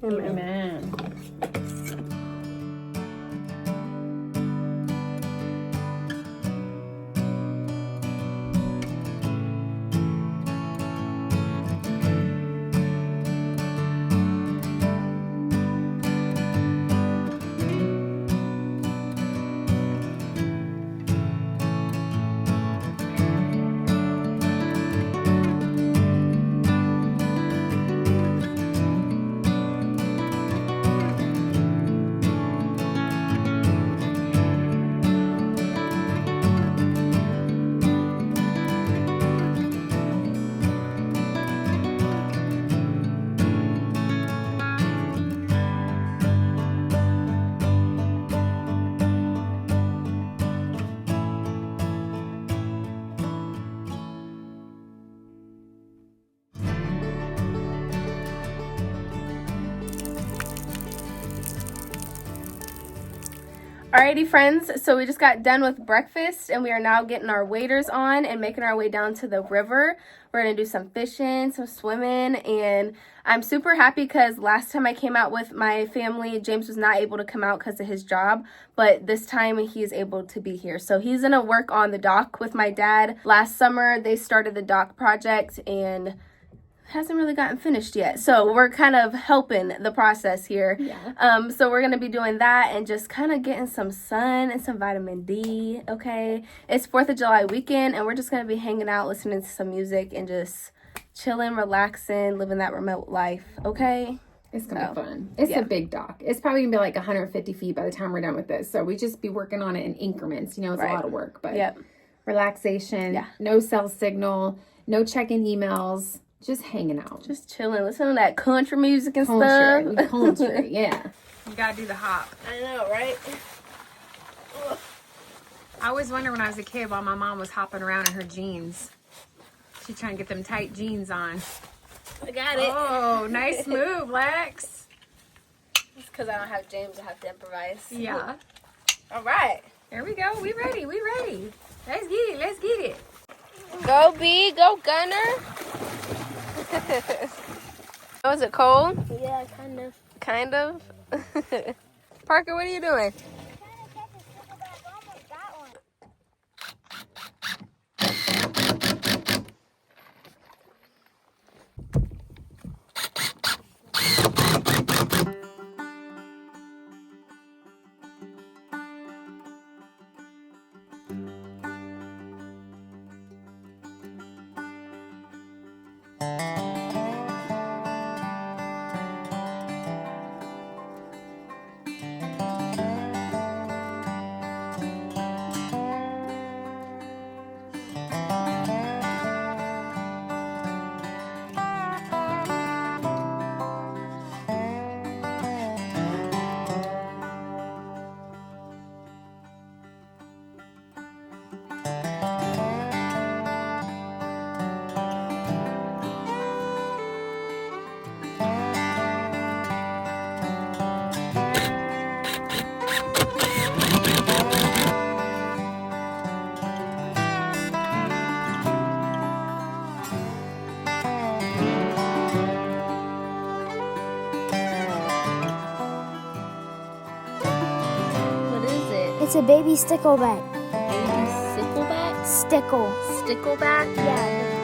Amen. Alrighty friends, so we just got done with breakfast and we are now getting our waders on and making our way down to the river. We're going to do some fishing, some swimming, and I'm super happy because last time I came out with my family, James was not able to come out because of his job, but this time he is able to be here. So he's going to work on the dock with my dad. Last summer they started the dock project and hasn't really gotten finished yet, so we're kind of helping the process here. So we're gonna be doing that and just kind of getting some sun and some vitamin D. Okay, it's 4th of July weekend and we're just gonna be hanging out, listening to some music and just chilling, relaxing, living that remote life. Okay, it's gonna be fun. It's a big dock. It's probably gonna be like 150 feet by the time we're done with this, so we just be working on it in increments. You know, it's a lot of work, but relaxation, no cell signal, no checking emails, just hanging out. Just chilling, listening to that country music and stuff. Country, yeah. You gotta do the hop. I know, right? Ugh. I always wonder when I was a kid while my mom was hopping around in her jeans. She's trying to get them tight jeans on. I got it. Oh, nice move, Lex. It's because I don't have James, I have to improvise. Yeah. All right. There we go. We ready. We ready. Let's get it. Let's get it. Go B, go Gunner. Oh, is it cold? Yeah, kind of. Kind of? Parker, what are you doing? It's a baby stickleback. Baby stickleback? Stickle. Stickleback? Yeah.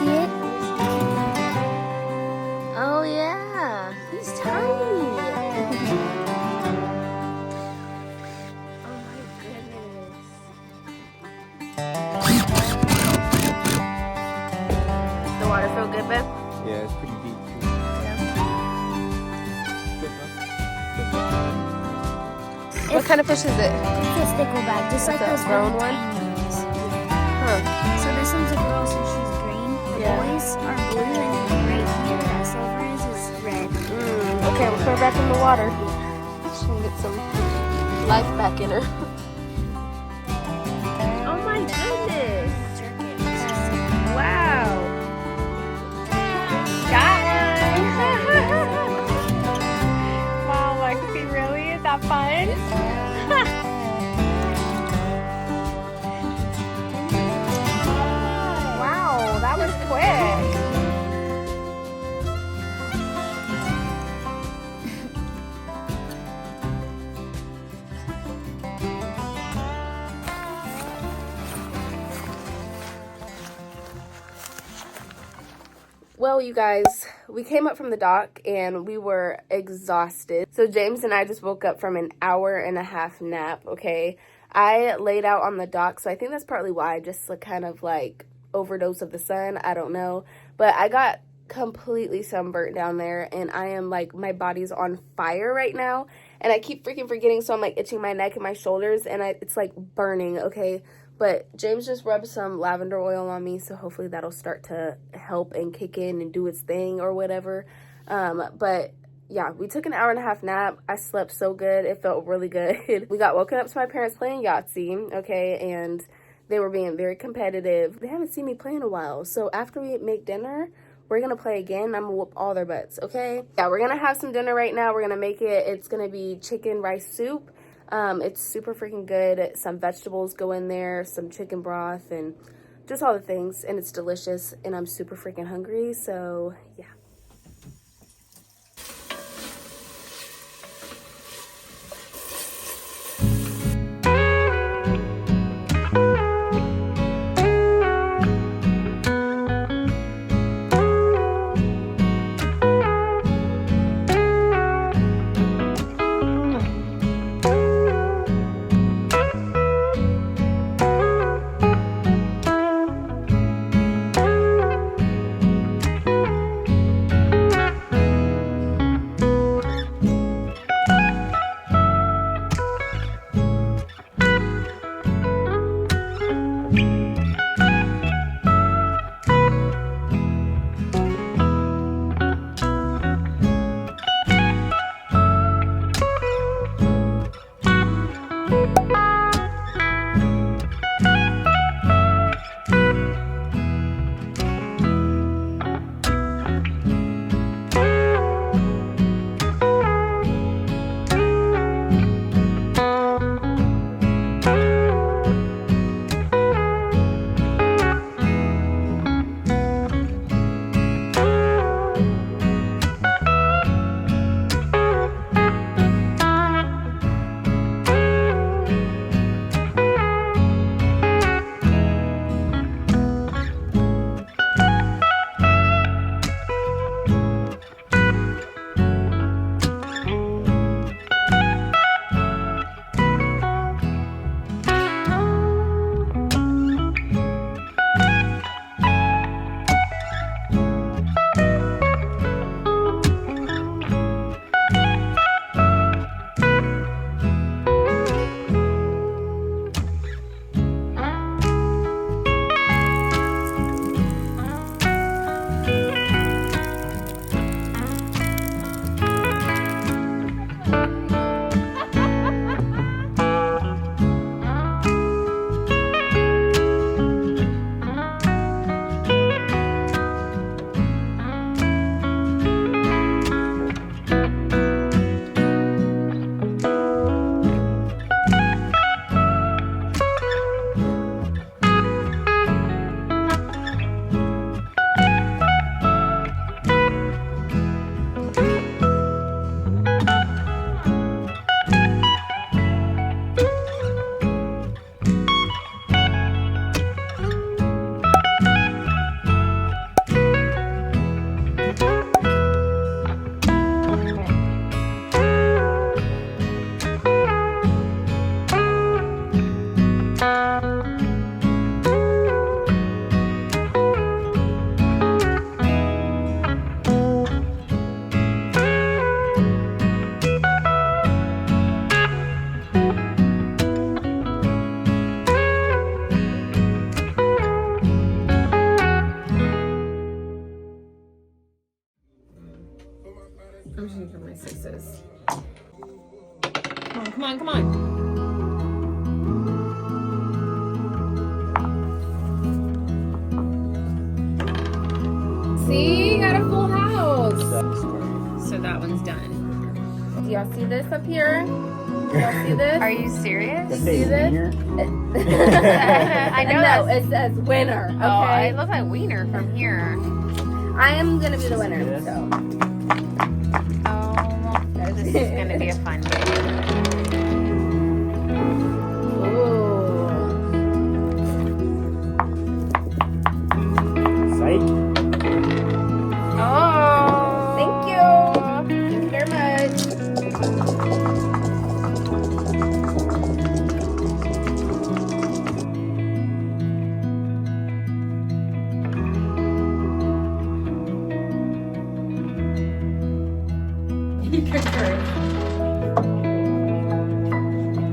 see it? Oh yeah, he's tiny. Oh my goodness. The water feel good, babe? Yeah, it's pretty deep too. What kind of fish is it? It's a stickleback, just like those brown little one? tiny ones. Huh. So this one's a girl, so she's green. The boys are blue, and right here, that silver is red. Okay, we'll put her back in the water. She can get some life back in her. Oh my goodness! Wow! Got one! Wow, Lexi, really? Is that fun? Wow, that was quick. Well, you guys, we came up from the dock and we were exhausted. So James and I just woke up from an 1.5-hour nap, okay? I laid out on the dock, so I think that's partly why I just kind of like overdose of the sun. I don't know. But I got completely sunburnt down there and I am like, my body's on fire right now. And I keep freaking forgetting, so I'm like itching my neck and my shoulders and it's like burning, okay? But James just rubbed some lavender oil on me, so hopefully that'll start to help and kick in and do its thing or whatever. But yeah, we took an 1.5-hour nap. I slept so good. It felt really good. We got woken up to my parents playing Yahtzee, okay? And they were being very competitive. They haven't seen me play in a while. So after we make dinner, we're going to play again. I'm going to whoop all their butts, okay? Yeah, we're going to have some dinner right now. We're going to make it. It's going to be chicken rice soup. It's super freaking good. Some vegetables go in there, some chicken broth, and just all the things. And it's delicious. And I'm super freaking hungry. So, yeah. Come on, come on. See, got a full house. So that one's done. Do y'all see this up here? Do y'all see this? Are you serious? You see this? I know No, it says winner. Okay. Oh, it looks like wiener from here. I am gonna be the winner. So. Oh, this is gonna be a fun day. Ooh. Psych. Oh. Thank you. Thank you very much.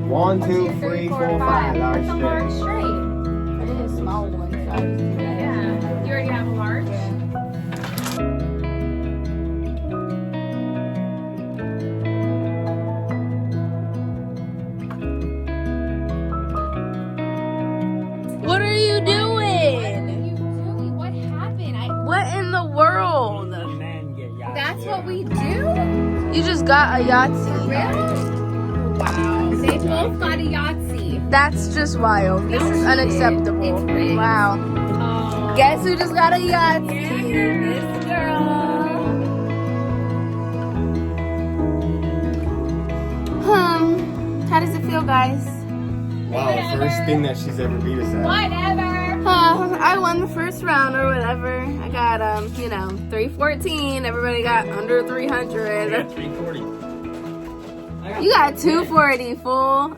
One, two, three, four, five. Large It's a large straight. straight. I did a small one, so I'll just do that. Yeah. You already have a large? What are you doing? What happened? What in the world? Man, get yacht. That's what we do? You just got a Yahtzee. Wow. They both got a Yahtzee. That's just wild. This is unacceptable. It's rigged. Wow. Oh. Guess who just got a Yahtzee? This girl. How does it feel, guys? Wow, first thing that she's ever beat us at. Whatever. I won the first round or whatever. I got 314. Everybody got under 300. 340. You got 240, fool.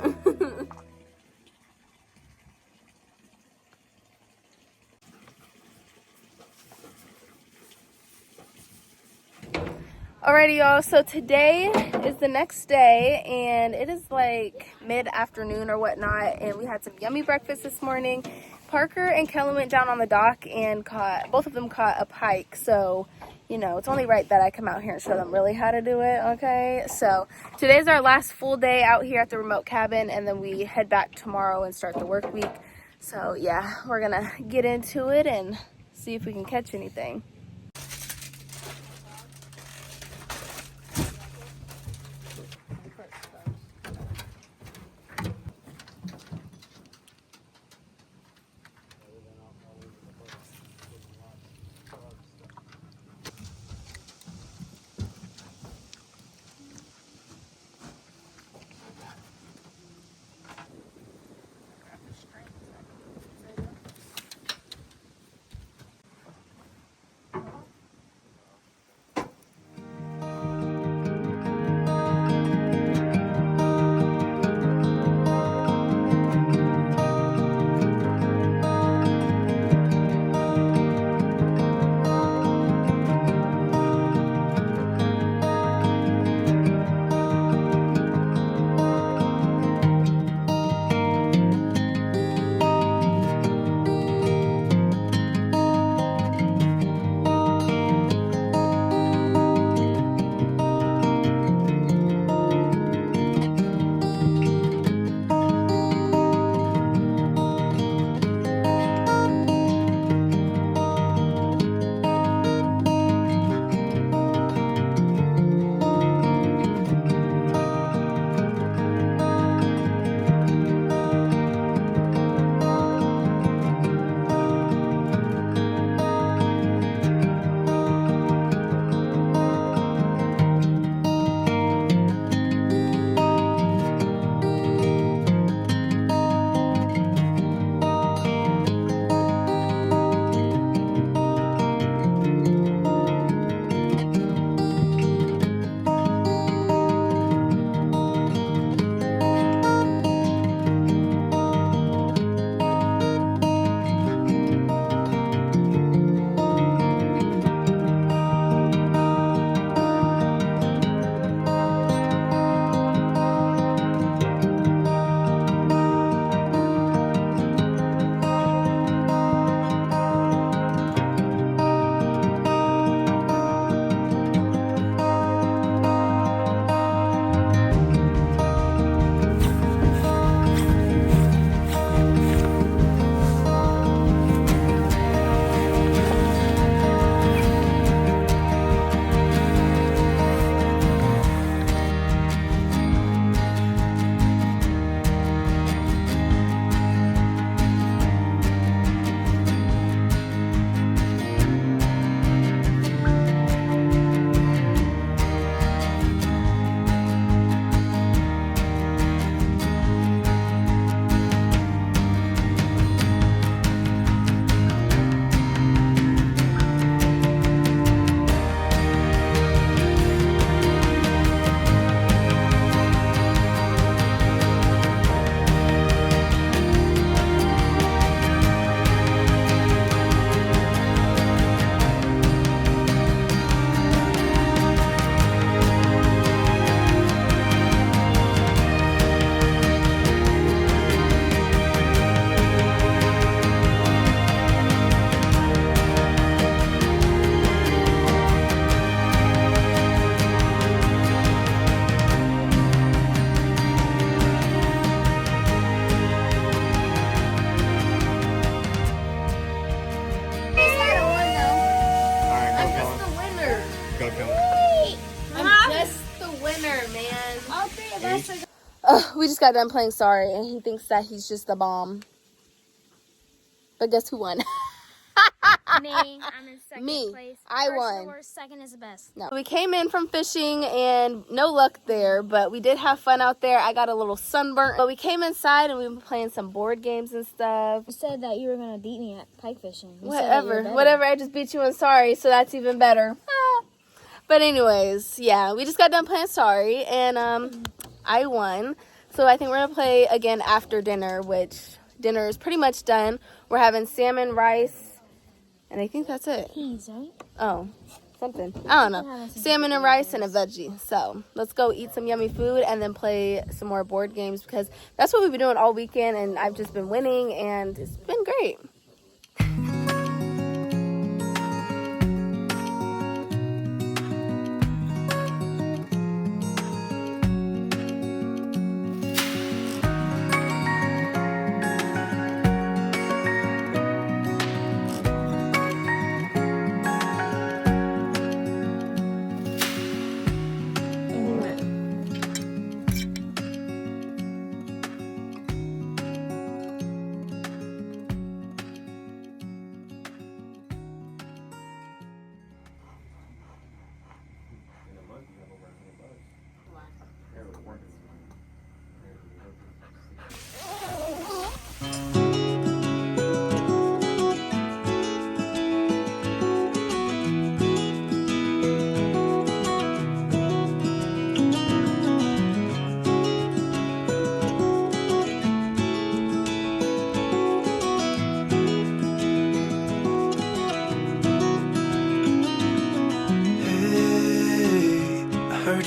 Alrighty, y'all. So today is the next day, and it is like mid-afternoon or whatnot, and we had some yummy breakfast this morning. Parker and Kellen went down on the dock and both of them caught a pike. So, it's only right that I come out here and show them really how to do it, okay? So today's our last full day out here at the remote cabin, and then we head back tomorrow and start the work week. So yeah, we're gonna get into it and see if we can catch anything. We just got done playing Sorry, and he thinks that he's just the bomb. But guess who won? Me. I'm in second place. I First won. is the worst, second is the best. No. We came in from fishing and no luck there, but we did have fun out there. I got a little sunburnt. But we came inside and we were playing some board games and stuff. You said that you were going to beat me at pike fishing. Whatever. I just beat you in Sorry, so that's even better. But anyways, yeah, we just got done playing Sorry, and I won. So I think we're going to play again after dinner, which dinner is pretty much done. We're having salmon, rice, and I think that's it. Peas, right? Oh, something. I don't know. Salmon and rice and a veggie. So let's go eat some yummy food and then play some more board games, because that's what we've been doing all weekend, and I've just been winning, and it's been great.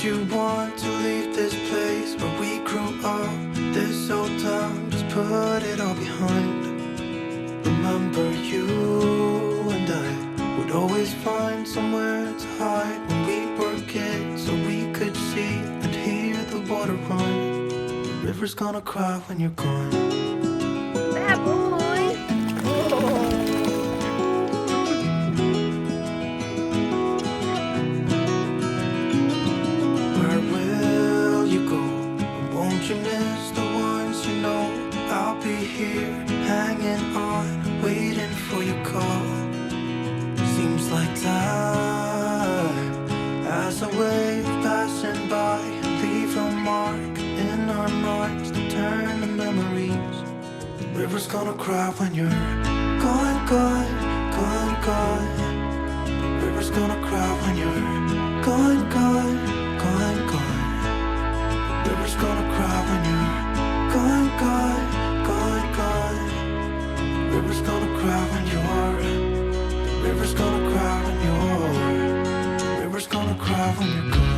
You want to leave this place where we grew up, this old town, just put it all behind. Remember you and I would always find somewhere to hide when we were kids, so we could see and hear the water run. The river's gonna cry when you're gone. Bad boy. You miss the ones you know. I'll be here, hanging on, waiting for your call. Seems like time as a wave passing by, leave a mark in our minds to turn to memories. The river's gonna cry when you're gone, gone, gone, gone. The river's gonna cry when you're gone, gone, gone, gone. The river's gonna cry when you're gone, gone, gone, gone. The river's gonna cry when you're. The river's gonna cry when you're. The river's gonna cry when you're gone.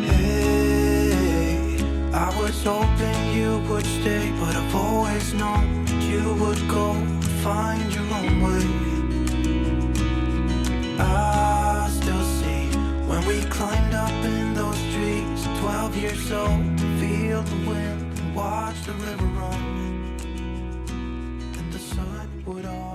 Hey, I was hoping you would stay, but I've always known you would go find your own way. I still see when we climbed up in those trees, 12 years old, to feel the wind and watch the river run, and the sun would all